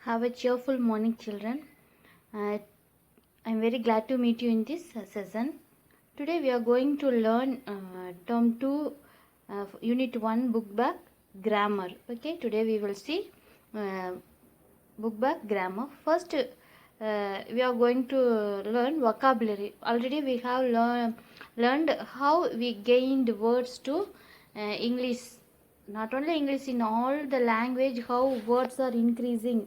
Have a cheerful morning, children. I'm very glad to meet you in this session. Today we are going to learn Term 2, Unit 1, Book Back Grammar. Okay, today we will see Book Back Grammar. First, we are going to learn vocabulary. Already we have learned how we gained words to English. Not only English, in all the language, how words are increasing.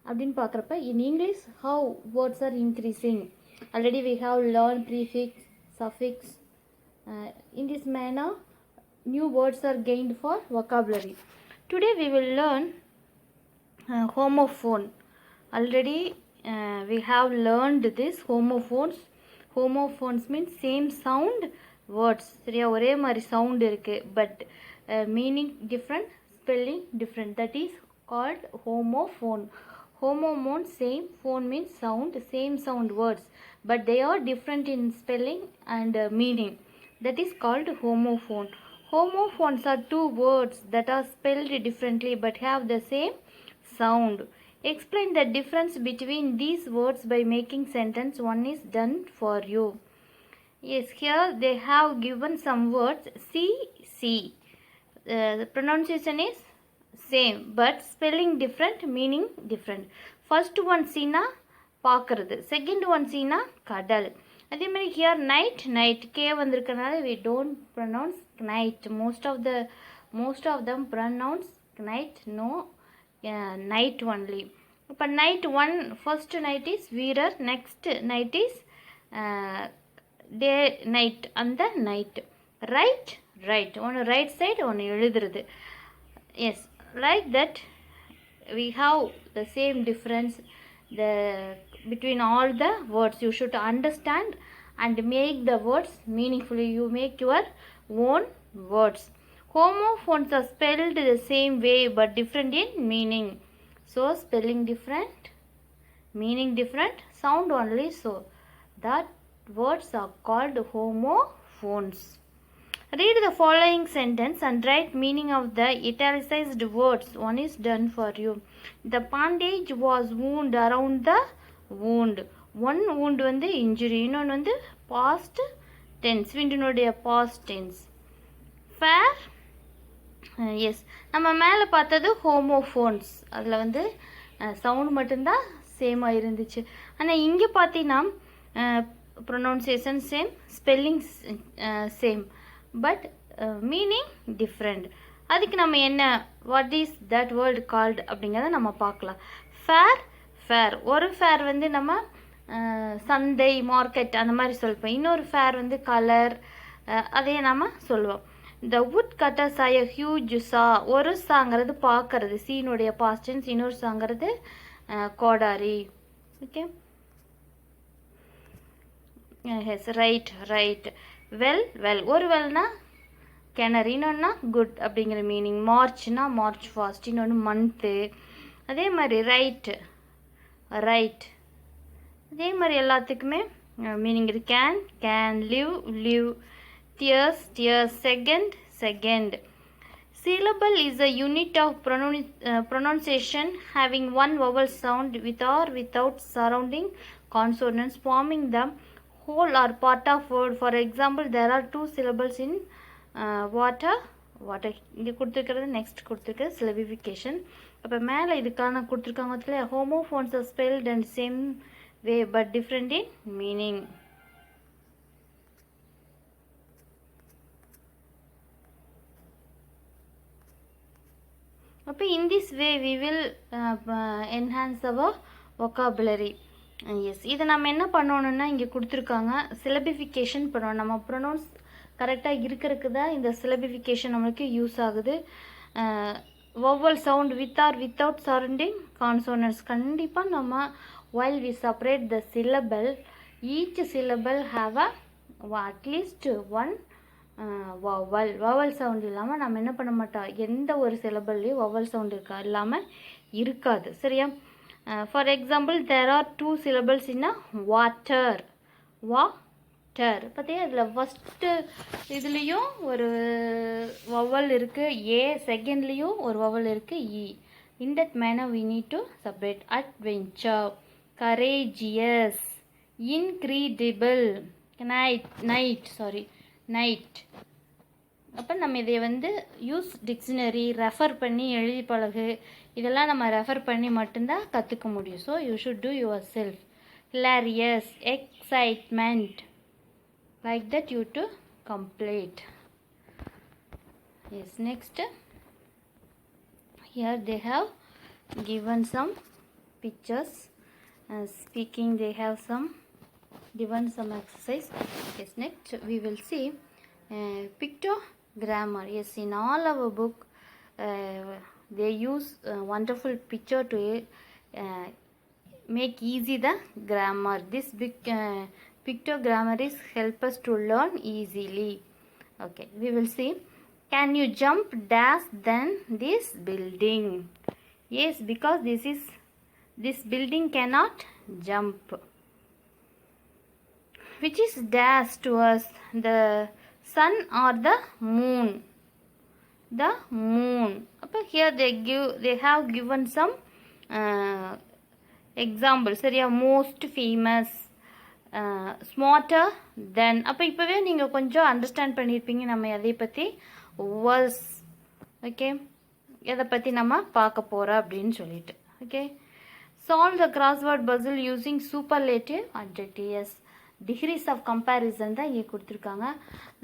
அப்படின்னு பார்க்குறப்ப in English how words are increasing. Already we have learned prefix, suffix. In this manner new words are gained for vocabulary. Today we will learn homophone. Already we have learned this homophones. Homophones means same sound words. சரியா, ஒரே மாதிரி sound இருக்கு but meaning different, spelling different. That is called homophone. Homophone, same, phone means sound, same sound words, but they are different in spelling and meaning. That is called homophone. Homophones are two words that are spelled differently but have the same sound. Explain the difference between these words by making sentence. One is done for you. Yes, here they have given some words. See. The pronunciation is same but spelling different, meaning different. First one சீனா பார்க்கறது, second one சீனா கடல். அதே மாதிரி here night கே வந்திருக்கனால we don't pronounce night. most of them pronounce night, no, night only. இப்போ night one, first night is வீரர், next night is day night, அந்த night. right ஒன்று right side ஒன்று எழுதுறது. Yes, like that we have the same difference between all the words. You should understand and make the words meaningfully. You make your own words. Homophones are spelled the same way but different in meaning. So spelling different, meaning different, sound only. So that words are called homophones. Read the following sentence and write meaning of the italicized words. One is done for you. The bandage was wound around the wound. One wound வந்து injury, இன்னொன்று வந்து past tense, விண்டினுடைய past tense. Fair, yes, நம்ம மேலே பார்த்தது homophones. அதில் வந்து sound மட்டும்தான் சேமாக இருந்துச்சு. ஆனால் இங்கே பார்த்தீங்கன்னா pronunciation same, spelling same but meaning different. அதுக்கு நம்ம என்ன, what is that word called அப்படிங்கிறத நம்ம பார்க்கலாம். fair, ஒரு fair வந்து நம்ம சந்தை, மார்க்கெட் அந்த மாதிரி சொல்லுவோம். இன்னொரு fair வந்து கலர், அதையே நம்ம சொல்லுவோம். the wood cutter saw a huge saw. ஒரு சாங்கிறது பார்க்கறது, சீனுடைய past tense. இன்னொரு சாங்கிறது கோடாரி. Okay, yes, right. well, ஒரு வெல்னா கிணறு, இன்னொன்னா குட் அப்படிங்கிற மீனிங். மார்ச்னா மார்ச் ஃபாஸ்ட், இன்னொன்று மந்த்து. அதே மாதிரி ரைட், அதே மாதிரி எல்லாத்துக்குமே மீனிங் இருக்கு. Can, live, tears, second. Syllable is a unit of pronunciation having one vowel sound with or without surrounding consonants forming the whole or part of word. For example, there are two syllables in water. இங்கே கொடுத்துருக்கிறது, next கொடுத்துருக்கிறது syllabification. அப்போ மேலே இதுக்கான கொடுத்துருக்காங்க அதில் homophones are spelled and same way but different in meaning. அப்போ in this way we will enhance our vocabulary. Yes, இதை நம்ம என்ன பண்ணணும்னா இங்கே கொடுத்துருக்காங்க சிலபிஃபிகேஷன் பண்ணணும். நம்ம ப்ரொனவுன்ஸ் கரெக்டாக இருக்கிறதுக்கு தான் இந்த சிலபிஃபிகேஷன் நம்மளுக்கு யூஸ் ஆகுது. Vowel sound with or without surrounding consonants. கண்டிப்பாக நம்ம while we separate the syllable, each syllable have a at least one vowel sound இல்லாமல் நம்ம என்ன பண்ண மாட்டோம், எந்த ஒரு சிலபல்லையும் வவ்வல் சவுண்ட் இல்லாமல் இருக்காது. சரியா? For example, there are two syllables in a water. பார்த்தியா, இதில் ஃபஸ்ட்டு இதுலேயும் ஒரு வவ்வல் இருக்குது ஏ, செகண்ட்லேயும் ஒரு வவ்வல் இருக்குது இ. In that manner, we need to separate adventure, courageous, incredible, night. அப்போ நம்ம இதை வந்து யூஸ் டிக்ஷனரி ரெஃபர் பண்ணி எழுதி பழகு, இதெல்லாம் நம்ம ரெஃபர் பண்ணி மட்டும்தான் கற்றுக்க முடியும். So you should do your self. Hilarious, excitement, like that you to complete. Yes, next, here they have given some pictures. Speaking, they have given some exercise. Yes, next we will see pictogrammar. Yes, in all our book they use wonderful picture to make easy the grammar. This big pictogrammar is help us to learn easily. Okay, we will see. Can you jump dash than this building? Yes, because this building cannot jump. Which is dash to us, the sun or the moon? The moon. Appa here they have given some examples. சரியா, most famous, smarter than. அப்போ இப்போவே நீங்கள் கொஞ்சம் understand பண்ணியிருப்பீங்க நம்ம எதை பற்றி was. Okay, எதை பற்றி நம்ம பார்க்க போகிறோம் அப்படின்னு சொல்லிட்டு. Okay, solve the crossword puzzle using superlative adjectives. Degrees of comparison தான் இங்கே கொடுத்துருக்காங்க.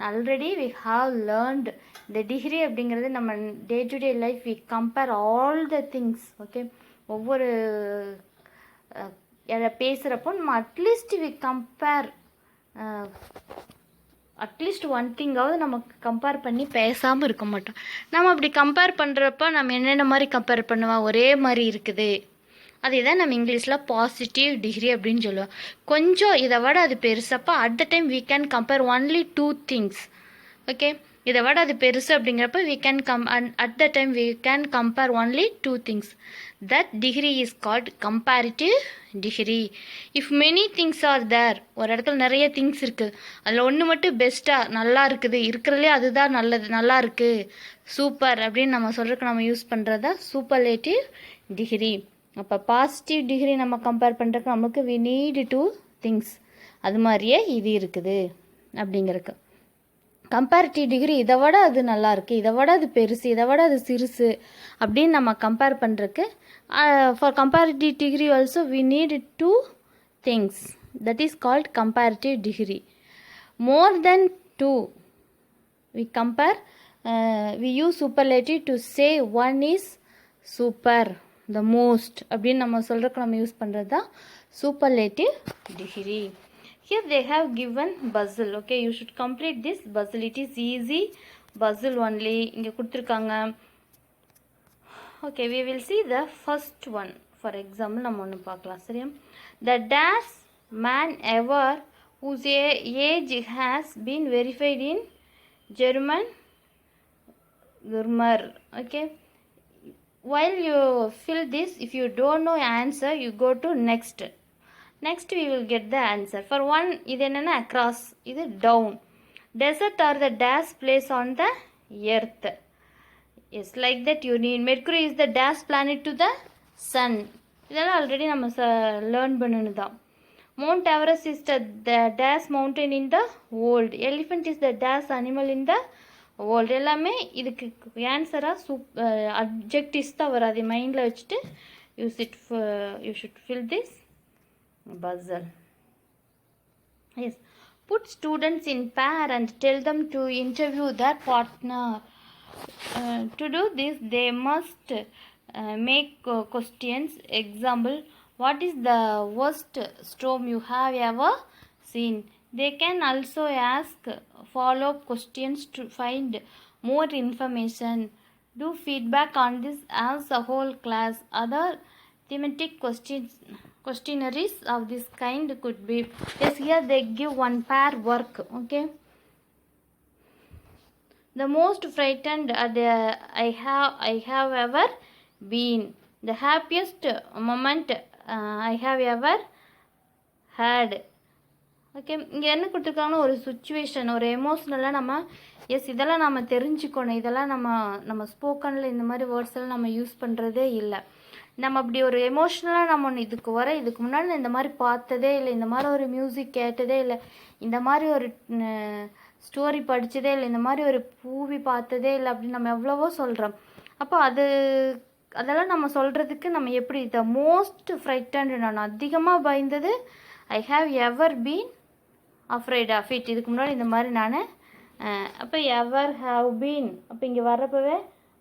ஆல்ரெடி வி ஹாவ் லேர்ன்டு இந்த டிகிரி அப்படிங்கிறது நம்ம day to day life we compare all the things. Okay, ஒவ்வொரு பேசுகிறப்போ நம்ம at least we compare at least one திங்காவது நமக்கு கம்பேர் பண்ணி பேசாமல் இருக்க மாட்டோம். நம்ம அப்படி கம்பேர் பண்ணுறப்ப நம்ம என்னென்ன மாதிரி கம்பேர் பண்ணுவோம், ஒரே மாதிரி இருக்குது, அதே தான் நம்ம இங்கிலீஷில் பாசிட்டிவ் டிகிரி அப்படின்னு சொல்லுவோம். கொஞ்சம் இதை விட அது பெருசப்போ at the time we can compare only 2 things. Okay, இதை விட அது பெருசு அப்படிங்கிறப்ப we can at the time we can compare only 2 things. That degree is called comparative degree. If many things are there, ஒரு இடத்துல நிறைய திங்ஸ் இருக்குது, அதில் ஒன்று மட்டும் பெஸ்ட்டாக நல்லா இருக்குது, இருக்கிறதுலே அதுதான் நல்லது, நல்லா இருக்குது, சூப்பர் அப்படின்னு நம்ம சொல்கிறதுக்கு நம்ம யூஸ் பண்ணுறதா சூப்பர்லேட்டிவ் டிகிரி. அப்போ பாசிட்டிவ் டிகிரி நம்ம கம்பேர் பண்ணுறதுக்கு நமக்கு வி நீடு 2 things. அது மாதிரியே இது இருக்குது அப்படிங்கிறக்கு. கம்பேரிட்டிவ் டிகிரி இதை விட அது நல்லா இருக்குது, இதை விட அது பெருசு, இதை விட அது சிறுசு அப்படின்னு நம்ம கம்பேர் பண்ணுறதுக்கு for comparative degree also we need 2 things. That is called comparative degree. More than 2 we compare, we use superlative to say one is super, the most அப்படின்னு நம்ம சொல்கிறதுக்கு நம்ம யூஸ் பண்ணுறது தான் superlative degree. Here they have given puzzle. Okay, you should complete this puzzle. It is easy puzzle only. இங்கே கொடுத்துருக்காங்க. Okay, we will see the first one. For example, நம்ம ஒன்று பார்க்கலாம். சரியா, the dash man ever whose age has been verified in German grammar. Okay, while you fill this, if you don't know answer, you go to next. Next we will get the answer. For one, இது என்னன்னா across, இது down. Desert or the dash place on the earth. Yes, like that you need. Mercury is the dash planet to the sun. இதெல்லாம் already நம்ம learn பண்ணணும் தான். Mount Everest is the dash mountain in the world. Elephant is the dash animal in the world. எல்லாமே இதுக்கு ஆன்சராக objectives தான் வரும். அதை மைண்டில் வச்சுட்டு you should fill this puzzle. Yes, put students in pair and tell them to interview their partner. To do this, they must make questions. Example, what is the worst storm you have ever seen? They can also ask follow-up questions to find more information. Do feedback on this as a whole class. Other thematic questionnaires of this kind could be. Yes, here they give one pair work. Okay, the most frightened I have ever been. The happiest moment I have ever had. Okay, இங்கே என்ன கொடுத்துருக்காங்கன்னா ஒரு situation, ஒரு எமோஷ்னலாக நம்ம இதெல்லாம் நம்ம தெரிஞ்சுக்கணும். இதெல்லாம் நம்ம ஸ்போக்கனில் இந்த மாதிரி வேர்ட்ஸ் எல்லாம் நம்ம யூஸ் பண்ணுறதே இல்லை. நம்ம அப்படி ஒரு எமோஷ்னலாக நம்ம ஒன்று இதுக்கு முன்னாடி நான் இந்த மாதிரி பார்த்ததே இல்லை, இந்த மாதிரி ஒரு மியூசிக் கேட்டதே இல்லை, இந்த மாதிரி ஒரு ஸ்டோரி படித்ததே இல்லை, இந்த மாதிரி ஒரு மூவி பார்த்ததே இல்லை அப்படின்னு நம்ம எவ்வளவோ சொல்கிறோம். அப்போ அதெல்லாம் நம்ம சொல்கிறதுக்கு நம்ம எப்படி த மோஸ்ட் ஃப்ரைட்டன்டு, நான் அதிகமாக பயந்தது I have ever been afraid of it. இதுக்கு முன்னாடி இந்த மாதிரி நான் அப்போ எவர் ஹாவ் பீன், அப்போ இங்கே வர்றப்பவே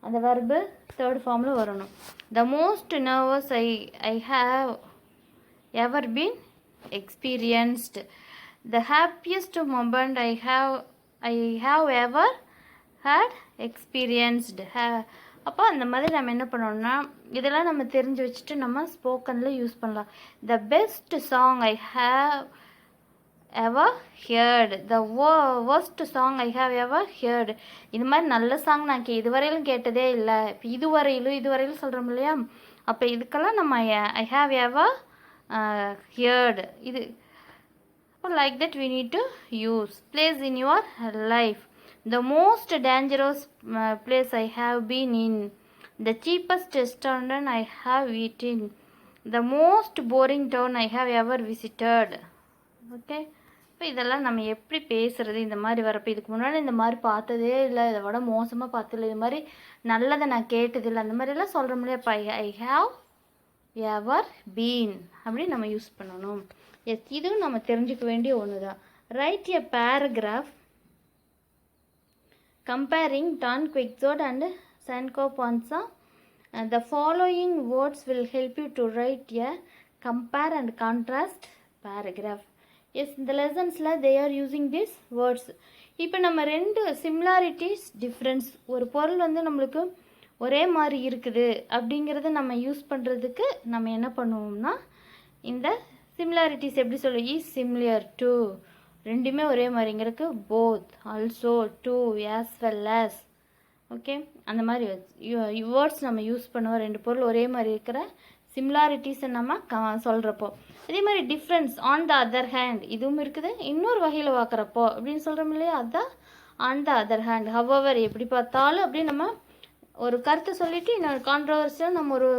அந்த வர்பு தேர்ட் ஃபார்மில் வரணும். The most nervous I have ever been experienced. The happiest moment I have ever had experienced. அப்போ அந்த மாதிரி நம்ம என்ன பண்ணோம்னா இதெல்லாம் நம்ம தெரிஞ்சு வச்சுட்டு நம்ம ஸ்போக்கனில் யூஸ் பண்ணலாம். The best song I have ever heard, the worst song I have ever heard. இது மாதிரி நல்ல சாங் நான் இதுவரையிலும் கேட்டதே இல்லை. இப்போ இதுவரையிலும் சொல்கிறோம் இல்லையா, அப்போ இதுக்கெல்லாம் நம்ம ஐ ஹாவ் எவர் heard. இது அப்போ like that we need to use. Place in your life. The most dangerous place I have been in. The cheapest restaurant I have eaten. The most boring town I have ever visited. Okay, இப்போ இதெல்லாம் நம்ம எப்படி பேசுகிறது இந்த மாதிரி வரப்போ, இதுக்கு முன்னாடி இந்த மாதிரி பார்த்ததே இல்லை, இதை விட மோசமாக பார்த்ததில்லை, இது மாதிரி நல்லதை நான் கேட்டதில்லை, அந்த மாதிரிலாம் சொல்கிற முடியாது. இப்போ ஐ ஹாவ் எவர் பீன் அப்படின்னு நம்ம யூஸ் பண்ணணும். இதுவும் நம்ம தெரிஞ்சுக்க வேண்டிய ஒன்று தான். Write a paragraph comparing Don Quixote and Sancho Panza. The following words will help you to write a compare and contrast paragraph. இந்த லெசன்ஸில் they are using these words. இப்போ நம்ம ரெண்டு சிமிலாரிட்டிஸ் டிஃப்ரென்ஸ், ஒரு பொருள் நம்மளுக்கு ஒரே மாதிரி இருக்குது அப்படிங்கிறத நம்ம யூஸ் பண்ணுறதுக்கு நம்ம என்ன பண்ணுவோம்னா இந்த சிமிலாரிட்டிஸ் எப்படி சொல்லுவோம், இஸ் சிமிலியர் டு, ரெண்டுமே ஒரே மாதிரிங்கிறதுக்கு both, also, to, as well as. Okay, அந்த மாதிரி வேர்ட்ஸ் நம்ம யூஸ் பண்ணுவோம் ரெண்டு பொருள் ஒரே மாதிரி இருக்கிற சிமிலாரிட்டிஸை நம்ம சொல்கிறப்போ. அதே மாதிரி difference, on the other hand, இதுவும் இருக்குது, இன்னொரு வகையில் பார்க்குறப்போ அப்படின்னு சொல்கிறோம் இல்லையா, அதுதான் on the other hand. However, எப்படி பார்த்தாலும் அப்படி நம்ம ஒரு கருத்தை சொல்லிவிட்டு இன்னொரு கான்ட்ரவர்சியாக நம்ம ஒரு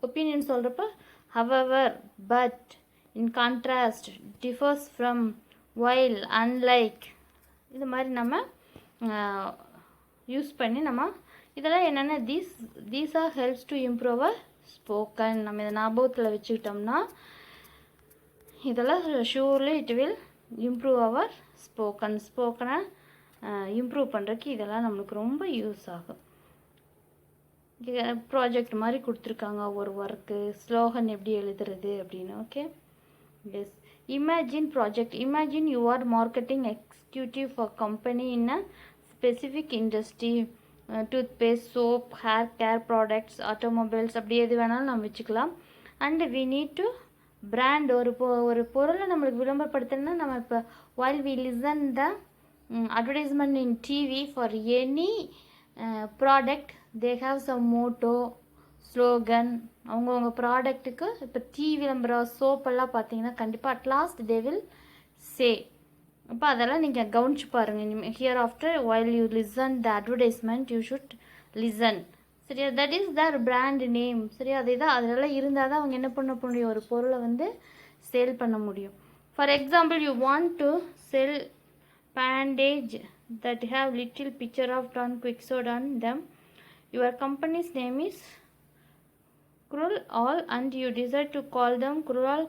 ஒப்பீனியன் சொல்கிறப்ப however, but, in contrast, differs from, while, unlike, இது மாதிரி நம்ம யூஸ் பண்ணி நம்ம இதெல்லாம் என்னென்ன these are helps to improve our spoken. நம்ம இதை ஞாபகத்தில் வச்சுக்கிட்டோம்னா இதெல்லாம் surely it will improve our ஸ்போக்கனை இம்ப்ரூவ் பண்ணுறதுக்கு இதெல்லாம் நம்மளுக்கு ரொம்ப யூஸ் ஆகும். ப்ராஜெக்ட் மாதிரி கொடுத்துருக்காங்க ஒரு ஒர்க்கு, ஸ்லோகன் எப்படி எழுதுறது அப்படின்னு. Okay, yes. Imagine project. Imagine you are marketing executive for company in a specific industry, toothpaste, soap, hair care products, automobiles, அப்படி எது வேணாலும் நம்ம வச்சுக்கலாம். And we need to brand, ஒரு பொருளை நம்மளுக்கு விளம்பரப்படுத்தணும்னா நம்ம இப்போ while we listen the advertisement in TV for any product, they have some motto, slogan, அவங்கவுங்க ப்ராடக்ட்டுக்கு. இப்போ டீ விளம்பரம், சோப்பெல்லாம் பார்த்தீங்கன்னா கண்டிப்பாக அட்லாஸ்ட் தே வில் சே. அப்போ அதெல்லாம் நீங்கள் கவனிச்சு பாருங்கள். Here after while you listen the advertisement you should listen. சரியா, that is Dhar brand name. சரியா, அதே தான், அதெல்லாம் இருந்தால் தான் அவங்க என்ன பண்ண முடியும், ஒரு பொருளை சேல் பண்ண முடியும். For example, you want to sell bandage that have little picture of Don Quixote on them. Your company's name is Cruel All and you decide to call them Cruel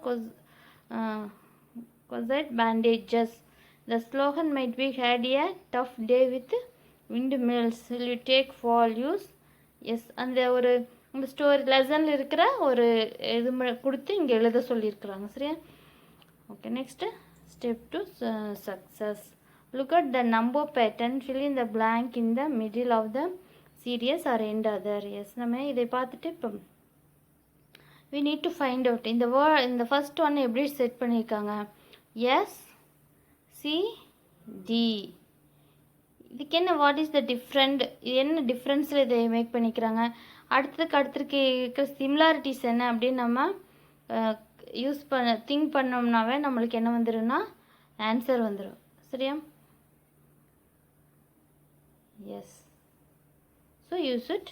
Quixote bandages. The slogan might be, had a tough day with windmills, will you take fall use? Yes, அந்த ஒரு இந்த story லெசனில் இருக்கிற ஒரு இது கொடுத்து இங்கே எழுத சொல்லியிருக்கிறாங்க. சரியா, ஓகே. Next step to success. Look at the number pattern, fill in the blank in the middle of the series or end other. Yes, நம்ம இதை பார்த்துட்டு இப்போ we need to find out இந்த ஃபர்ஸ்ட் ஒன்று எப்படி செட் பண்ணியிருக்காங்க. எஸ் சி டி, இதுக்கு என்ன, வாட் இஸ் த டிஃப்ரெண்ட், என்ன டிஃப்ரென்ஸில் இதை மேக் பண்ணிக்கிறாங்க. அடுத்ததுக்கு இருக்கிற சிமிலாரிட்டிஸ் என்ன அப்படின்னு நம்ம திங்க் பண்ணோம்னாவே நம்மளுக்கு என்ன வந்துடும்னா ஆன்சர் வந்துடும். சரியா? Yes. So you should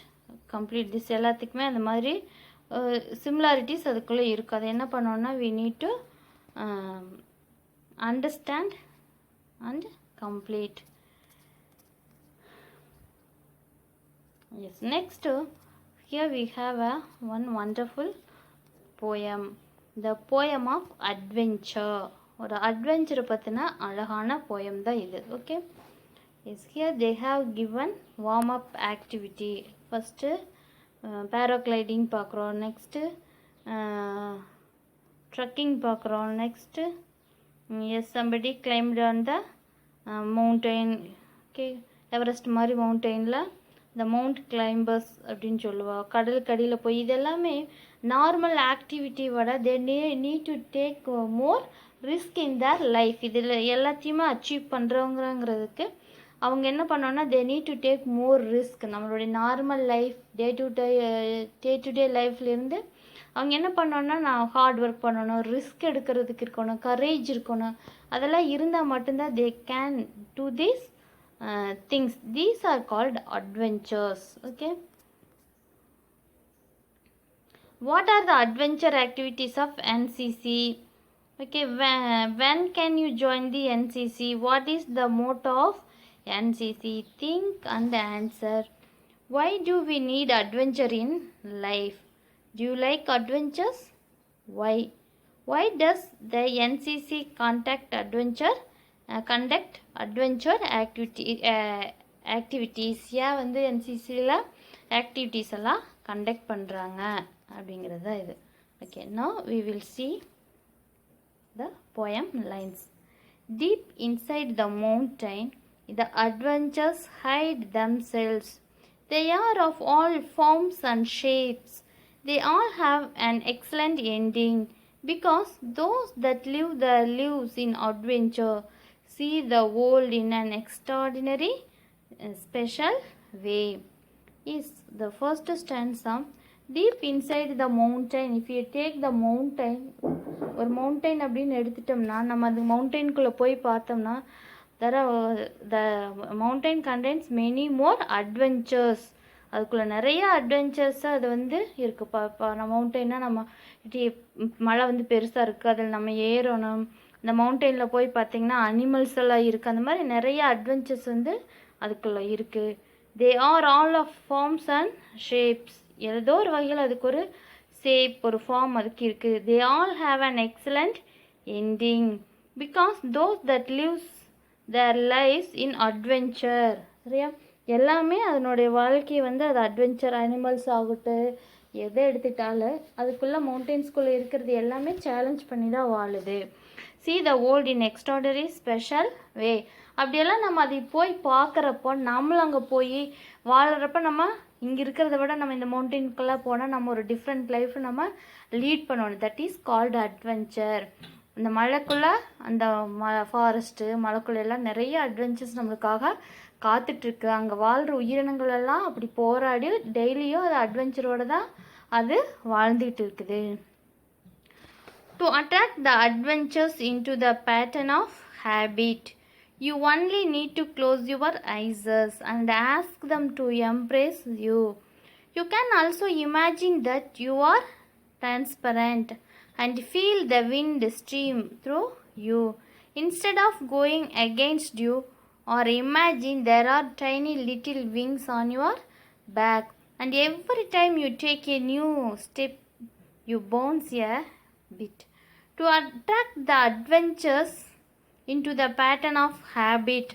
complete this. எல்லாத்துக்குமே அந்த மாதிரி சிமிலாரிட்டிஸ் அதுக்குள்ளே இருக்குது. அதை என்ன பண்ணோன்னா we need to understand and complete. Yes. Next, here we have one wonderful poem. The poem of adventure. ஒரு அட்வென்ச்சரை பற்றின அழகான போயம் தான் இது. Okay. Yes, here they have given warm up activity. First paragliding பார்க்குறோம், நெக்ஸ்ட்டு ட்ரக்கிங் பார்க்குறோம், next yes somebody climbed on the mountain. ஓகே, Everest மாதிரி மவுண்டெயினில் இந்த மவுண்ட் கிளைம்பர்ஸ் அப்படின்னு சொல்லுவாள். கடலுக்கு அடியில் போய் இதெல்லாமே நார்மல் ஆக்டிவிட்டியோட they need to take more risk in their life. இதில் எல்லாத்தையுமே அச்சீவ் பண்ணுறவங்கிறதுக்கு அவங்க என்ன பண்ணோன்னா they need to take more risk. நம்மளுடைய normal life day to day லைஃப்லேருந்து அவங்க என்ன பண்ணோன்னா நான் ஹார்ட் ஒர்க் பண்ணணும், ரிஸ்க் எடுக்கிறதுக்கு இருக்கணும், கரேஜ் இருக்கணும். அதெல்லாம் இருந்தால் மட்டும்தான் they can do this things. These are called adventures. Okay. What are the adventure activities of NCC? Okay, when can you join the NCC? What is the motto of NCC? Think and answer. Why do we need adventure in life? Do you like adventures? Why does the NCC conduct adventure activities? ஏன் வந்து என்சிசியில் activities எல்லாம் conduct பண்ணுறாங்க அப்படிங்கிறது தான் இது. Okay, now we will see the poem lines. Deep inside the mountain, the adventures hide themselves. They are of all forms and shapes. They all have an excellent ending, because those that live their lives in adventure see the world in an extraordinary, special way. Is the first stanza. Deep inside the mountain. If you take the mountain, ஒரு mountain அப்படின்னு எடுத்துட்டோம்னா நம்ம அந்த மவுண்டெயின்குள்ளே போய் பார்த்தோம்னா the mountain contains many more adventures. அதுக்குள்ளே நிறைய அட்வென்ச்சர்ஸாக அது வந்து இருக்குது. இப்போ நம்ம மவுண்டெயின்னா நம்ம மழை வந்து பெருசாக இருக்குது, அதில் நம்ம ஏறணும். இந்த மவுண்டெயினில் போய் பார்த்திங்கன்னா அனிமல்ஸ் எல்லாம் இருக்குது. அந்த மாதிரி நிறைய அட்வென்ச்சர்ஸ் வந்து அதுக்குள்ளே இருக்குது. They are all of forms and shapes. ஏதோ ஒரு வகையில் அதுக்கு ஒரு ஷேப், ஒரு ஃபார்ம் அதுக்கு இருக்குது. They all have an excellent ending, because those that lives their lives in adventure. சரியா? எல்லாமே அதனுடைய வாழ்க்கையை வந்து அது அட்வென்ச்சர், அனிமல்ஸ் ஆகட்டும் எதை எடுத்துட்டாலும் அதுக்குள்ளே மவுண்டெயின்ஸ்குள்ளே இருக்கிறது எல்லாமே சேலஞ்ச் பண்ணி தான் வாழுது. See the world in extraordinary special way. அப்படியெல்லாம் நம்ம அதை போய் பார்க்குறப்போ நம்மளும் அங்கே போய் வாழறப்ப நம்ம இங்கே இருக்கிறத விட நம்ம இந்த மவுண்டெயின்குள்ளே போனால் நம்ம ஒரு டிஃப்ரெண்ட் லைஃப் நம்ம லீட் பண்ணணும். That is called adventure. இந்த மலைக்குள்ளே அந்த ஃபாரஸ்ட்டு மலைக்குள்ளெல்லாம் நிறைய அட்வென்ச்சர்ஸ் நம்மளுக்காக காத்துட்ருக்கு. அங்கே வாழ்கிற உயிரினங்கள் எல்லாம் அப்படி போராடி டெய்லியும் அது அட்வென்ச்சரோடு தான் அது வாழ்ந்துக்கிட்டு இருக்குது. To attract the adventures into the pattern of habit, you only need to close your eyes and ask them to embrace you. You can also imagine that you are transparent and feel the wind stream through you instead of going against you, or imagine there are tiny little wings on your back, and every time you take a new step you bounce a bit. To attract the adventures into the pattern of habit.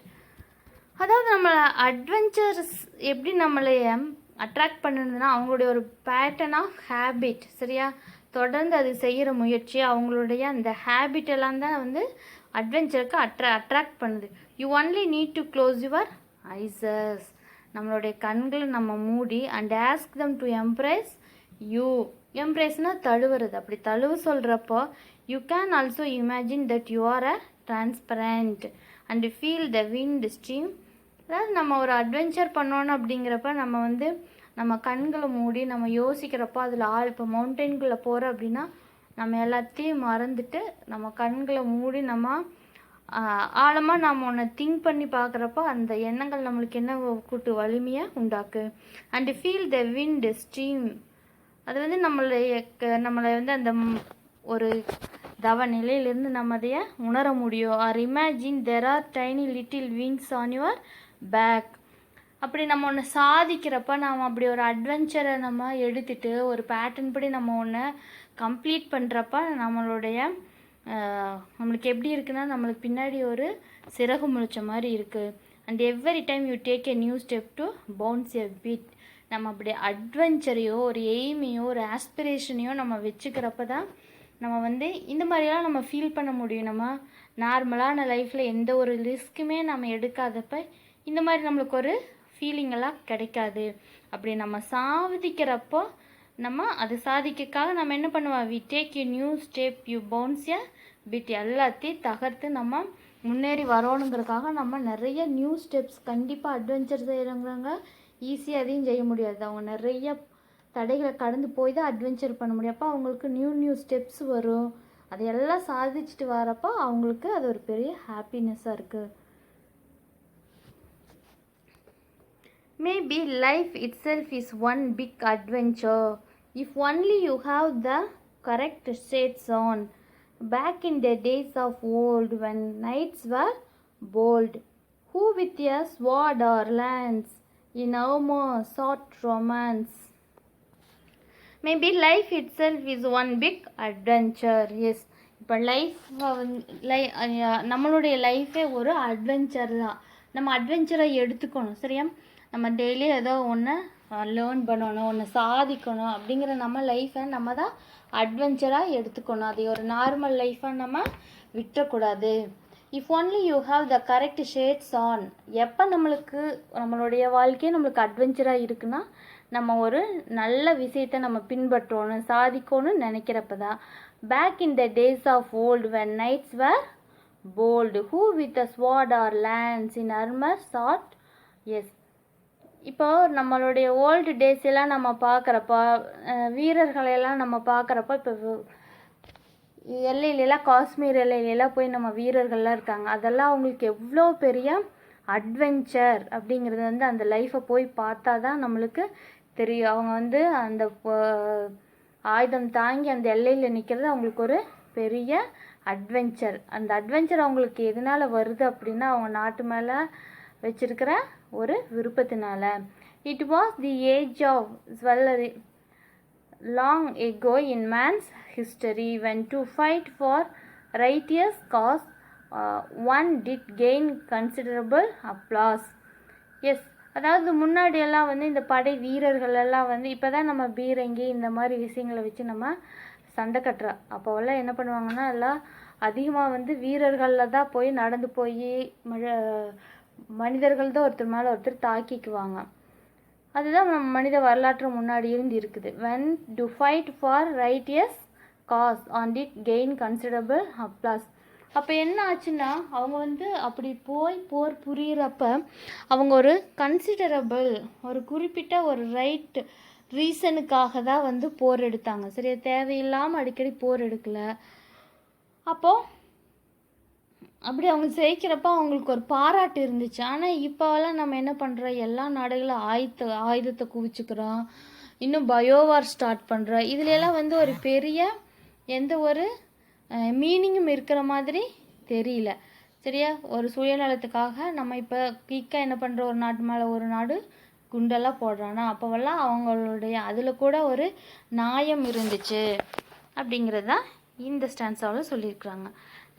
அதாவது நம்ம adventures எப்படி நம்மளை attract பண்ணுதுன்னா அவங்களுடைய ஒரு pattern of habit. சரியா? தொடர்ந்து அது செய்கிற முயற்சி, அவங்களுடைய அந்த ஹேபிட் எல்லாம் தான் வந்து அட்வென்ச்சருக்கு அட்ராக்ட் பண்ணுது. You only need to close your eyes. நம்மளுடைய கண்களை நம்ம மூடி and ask them to embrace you. எம்ப்ரேஸ்னால் தழுவுறது. அப்படி தழுவு சொல்கிறப்போ you can also imagine that you are a transparent and feel the wind stream. அதாவது நம்ம ஒரு அட்வென்ச்சர் பண்ணோன்னு அப்படிங்கிறப்ப நம்ம வந்து நம்ம கண்களை மூடி நம்ம யோசிக்கிறப்போ அதில் இப்போ மவுண்டெயின்குள்ளே போகிறோம் அப்படின்னா நம்ம எல்லாத்தையும் மறந்துட்டு நம்ம கண்களை மூடி நம்ம ஆழமாக நாம் ஒன்று திங்க் பண்ணி பார்க்குறப்ப அந்த எண்ணங்கள் நம்மளுக்கு என்ன கூட்டு வலிமையை உண்டாக்கு. And feel the wind stream, அது வந்து நம்மளை வந்து அந்த ஒரு தவ நிலையிலிருந்து நம்ம அதைய உணர முடியும். Or imagine there are tiny little wings on your back. அப்படி நம்ம ஒன்று சாதிக்கிறப்ப நாம் அப்படி ஒரு அட்வென்ச்சரை நம்ம எடுத்துட்டு ஒரு பேட்டர்ன் படி நம்ம ஒன்று கம்ப்ளீட் பண்ணுறப்ப நம்மளுக்கு எப்படி இருக்குன்னா நம்மளுக்கு பின்னாடி ஒரு சிறகு முளைச்ச மாதிரி இருக்குது. And every time you take a new step to bounce a bit. நம்ம அப்படி அட்வென்ச்சரையோ ஒரு எய்மையோ ஒரு ஆஸ்பிரேஷனையோ நம்ம வச்சுக்கிறப்ப தான் நம்ம வந்து இந்த மாதிரியெல்லாம் நம்ம ஃபீல் பண்ண முடியும். நம்ம நார்மலான லைஃப்பில் எந்த ஒரு ரிஸ்க்குமே நம்ம எடுக்காதப்ப இந்த மாதிரி நம்மளுக்கு ஒரு ஃபீலிங்கெல்லாம் கிடைக்காது. அப்படி நம்ம சாதிக்கிறப்போ நம்ம அது சாதிக்கக்காக நம்ம என்ன பண்ணுவோம், we take you new step you bounce a bit. எல்லாத்தையும் தகர்த்து நம்ம முன்னேறி வரணுங்கிறதுக்காக நம்ம நிறைய நியூ ஸ்டெப்ஸ். கண்டிப்பாக அட்வென்ச்சர் செய்கிறவங்க ஈஸியாக அதையும் செய்ய முடியாது. அவங்க நிறைய தடைகளை கடந்து போய் தான் அட்வென்ச்சர் பண்ண முடியும். அப்போ அவங்களுக்கு நியூ ஸ்டெப்ஸ் வரும். அதையெல்லாம் சாதிச்சுட்டு வரப்போ அவங்களுக்கு அது ஒரு பெரிய ஹாப்பினஸ்ஸாக இருக்குது. Maybe life itself is one big adventure if only you have the correct shades on. Back in the days of old when knights were bold, who with a sword or lance in armor sought romance. Maybe life itself is one big adventure. Yes, இப்போ நம்மளுடைய லைஃபே ஒரு adventure தான். நம்ம அட்வென்ச்சரை எடுத்துக்கணும். சரியா, நம்ம daily ஏதோ ஒன்று லேர்ன் பண்ணணும், ஒன்று சாதிக்கணும். அப்படிங்கிற நம்ம லைஃப்பை நம்ம தான் அட்வென்ச்சராக எடுத்துக்கணும். அதை ஒரு நார்மல் லைஃப்பாக நம்ம விட்டுறக்கூடாது. If only you have the correct shades on. எப்போ நம்மளுடைய வாழ்க்கையே நம்மளுக்கு அட்வென்ச்சராக இருக்குன்னா நம்ம ஒரு நல்ல விஷயத்தை நம்ம பின்பற்றணும், சாதிக்கணும்னு நினைக்கிறப்ப தான். Back in the days of old when knights were bold, who with a sword or lance in armour sat. Yes, இப்போ நம்மளுடைய ஓல்டு டேஸ் எல்லாம் நம்ம பார்க்குறப்ப வீரர்களையெல்லாம் நம்ம பார்க்குறப்ப இப்போ எல்லையிலலாம் காஷ்மீர் எல்லையிலலாம் போய் நம்ம வீரர்கள்லாம் இருக்காங்க. அதெல்லாம் அவங்களுக்கு எவ்வளோ பெரிய அட்வென்ச்சர் அப்படிங்கிறது வந்து அந்த லைஃப்பை போய் பார்த்தா தான் நம்மளுக்கு தெரியும். அவங்க வந்து அந்த ஆயுதம் தாங்கி அந்த எல்லையில் நிற்கிறது அவங்களுக்கு ஒரு பெரிய அட்வென்ச்சர். அந்த அட்வென்ச்சர் அவங்களுக்கு எதனால் வருது அப்படின்னா அவங்க நாட்டு மேலே வச்சிருக்கிற ஒரு விருப்பத்தினால. It was the age of chivalry long ago in man's history when to fight for righteous cause one did gain considerable applause. Yes, அதாவது முன்னாடியெல்லாம் வந்து இந்த படை வீரர்கள் எல்லாம் வந்து இப்போ தான் நம்ம பீரங்கி இந்த மாதிரி விஷயங்களை வச்சு நம்ம சண்டை கட்டுறோம். அப்போவெல்லாம் என்ன பண்ணுவாங்கன்னா எல்லாம் அதிகமாக வந்து வீரர்களில் தான் போய் நடந்து போய் மனிதர்கள் தான் ஒருத்தர் மேலே ஒருத்தர் தாக்கிக்குவாங்க. அதுதான் நம்ம மனித வரலாற்று முன்னாடி இருந்து இருக்குது. When to fight for righteous cause on did gain considerable applause. அப்போ என்ன ஆச்சுன்னா அவங்க வந்து அப்படி போர் புரிகிறப்ப அவங்க ஒரு கன்சிடரபிள் ஒரு குறிப்பிட்ட ஒரு ரைட் ரீசனுக்காக தான் வந்து போர் எடுத்தாங்க. சரியா, தேவையில்லாமல் அடிக்கடி போர் எடுக்கலை. அப்போது அப்படி அவங்க ஜெயிக்கிறப்ப அவங்களுக்கு ஒரு பாராட்டு இருந்துச்சு. ஆனால் இப்போவெல்லாம் நம்ம என்ன பண்ணுறோம், எல்லா நாடுகளும் ஆயுதத்தை குவிச்சுக்கிறோம், இன்னும் பயோவார் ஸ்டார்ட் பண்ணுறோம். இதுலெல்லாம் வந்து ஒரு பெரிய எந்த ஒரு மீனிங்கும் இருக்கிற மாதிரி தெரியல. சரியா, ஒரு சுயநலத்துக்காக நம்ம இப்போ குயிக்காக என்ன பண்ணுறோம், ஒரு நாட்டு மேலே ஒரு நாடு குண்டெல்லாம் போடுறானா அப்போவெல்லாம் அவங்களுடைய அதில் கூட ஒரு நியாயம் இருந்துச்சு அப்படிங்கிறது தான் இந்த ஸ்டான்ஸாவில் சொல்லியிருக்கிறாங்க.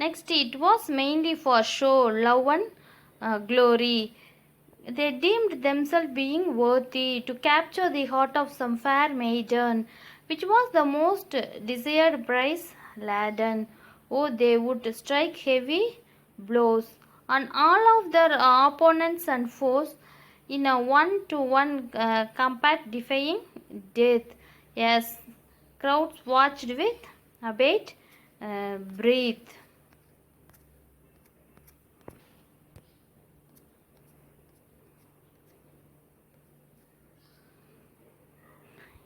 Next, it was mainly for show, love and glory. They deemed themselves being worthy to capture the heart of some fair maiden, which was the most desired prize laden. Oh, they would strike heavy blows on all of their opponents and foes in a one-to-one combat defying death. Yes, crowds watched with abated breath.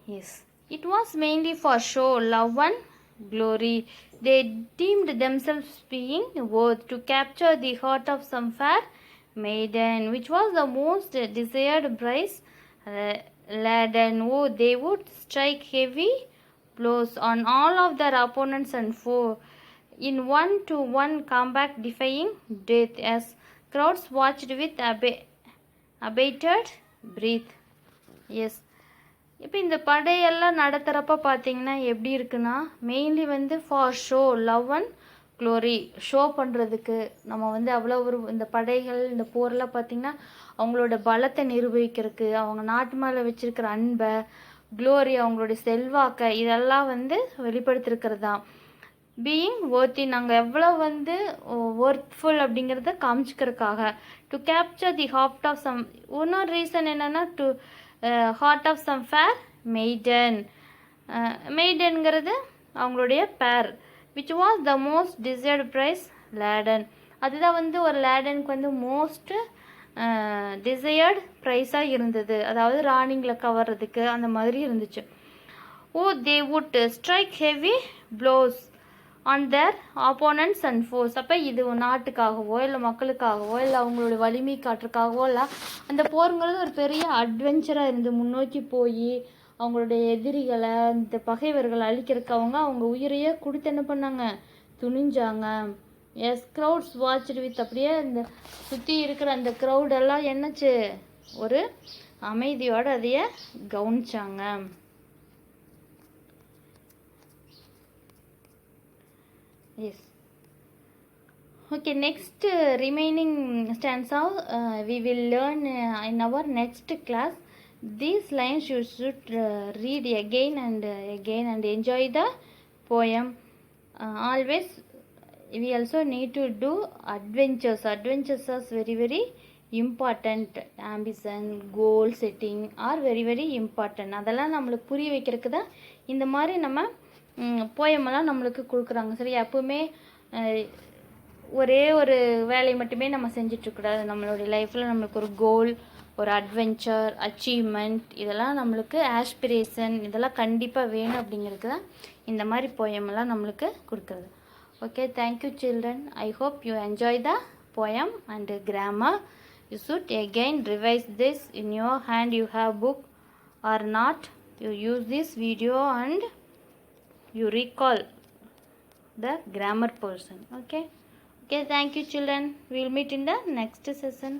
Yes, it was mainly for show, love and glory. They deemed themselves being worth to capture the heart of some fair maiden, which was the most desired prize laden. Oh, they would strike heavy blows on all of their opponents and foe in one-to-one combat, defying death as crowds watched with abated breath. Yes. இப்போ இந்த படையெல்லாம் நடத்துகிறப்ப பார்த்தீங்கன்னா எப்படி இருக்குன்னா, mainly வந்து for show, love and glory, show பண்ணுறதுக்கு நம்ம வந்து அவ்வளோ ஒரு இந்த படைகள் இந்த போரெல்லாம் பார்த்திங்கன்னா அவங்களோட பலத்தை நிரூபிக்கிறதுக்கு, அவங்க நாட்டு மேலே வச்சுருக்கிற அன்பை, க்ளோரி, அவங்களுடைய செல்வாக்கை, இதெல்லாம் வந்து வெளிப்படுத்திருக்கிறது தான். பீயிங் ஒர்த்தி, நாங்கள் எவ்வளோ வந்து ஒர்த்ஃபுல் அப்படிங்கிறத காமிச்சிக்கிறதுக்காக. To capture the heart of some, இன்னொரு ரீசன் என்னென்னா to heart of some fair maiden. மெய்டன்கிறது அவங்களுடைய பேர். Which was the most desired prize laden. அதுதான் வந்து ஒரு லேடனுக்கு வந்து மோஸ்ட் டிசையர்டு ப்ரைஸாக இருந்தது. அதாவது ராணிங்களை கவர்றதுக்கு அந்த மாதிரி இருந்துச்சு. Oh, they would strike heavy blows on their opponents and force. அப்போ இது நாட்டுக்காகவோ இல்லை மக்களுக்காகவோ இல்லை அவங்களுடைய வலிமை காட்டுறதுக்காகவோ இல்லை, அந்த போருங்கிறது ஒரு பெரிய அட்வென்ச்சராக இருந்து முன்னோக்கி போய் அவங்களுடைய எதிரிகளை, இந்த பகைவர்களை அழிக்கிறதுக்கு அவங்க உயிரையே கொடுத்து என்ன பண்ணாங்க, துணிஞ்சாங்க. எஸ், க்ரௌட்ஸ் வாட்ச்டு வித், அப்படியே இந்த சுற்றி இருக்கிற அந்த க்ரௌடெல்லாம் என்னச்சு, ஒரு அமைதியோடு அதைய கவனிச்சாங்க. Yes. Okay, next remaining stanza we will learn in our next class. These lines you should read again and enjoy the poem. Always we also need to do adventures. Adventures are very important. Ambition, goal setting are very important. அதெல்லாம் நம்மளுக்கு புரிய வைக்கிறதுக்கு தான் இந்த மாதிரி நம்ம போயமெல்லாம் நம்மளுக்கு கொடுக்குறாங்க. சரி, எப்பவுமே ஒரே ஒரு வேலையை மட்டுமே நம்ம செஞ்சிட்ருக்கூடாது. நம்மளுடைய லைஃப்பில் நம்மளுக்கு ஒரு கோல், ஒரு அட்வென்ச்சர், அச்சீவ்மெண்ட், இதெல்லாம் நம்மளுக்கு ஆஸ்பிரேஷன், இதெல்லாம் கண்டிப்பாக வேணும். அப்படிங்கிறது தான் இந்த மாதிரி போயமெல்லாம் நம்மளுக்கு கொடுக்குறது. Okay, thank you children. I hope you enjoy the poem and grammar. You should again revise this in your hand. You have book or not, you use this video and you recall the grammar portion. Okay, thank you children. We will meet in the next session.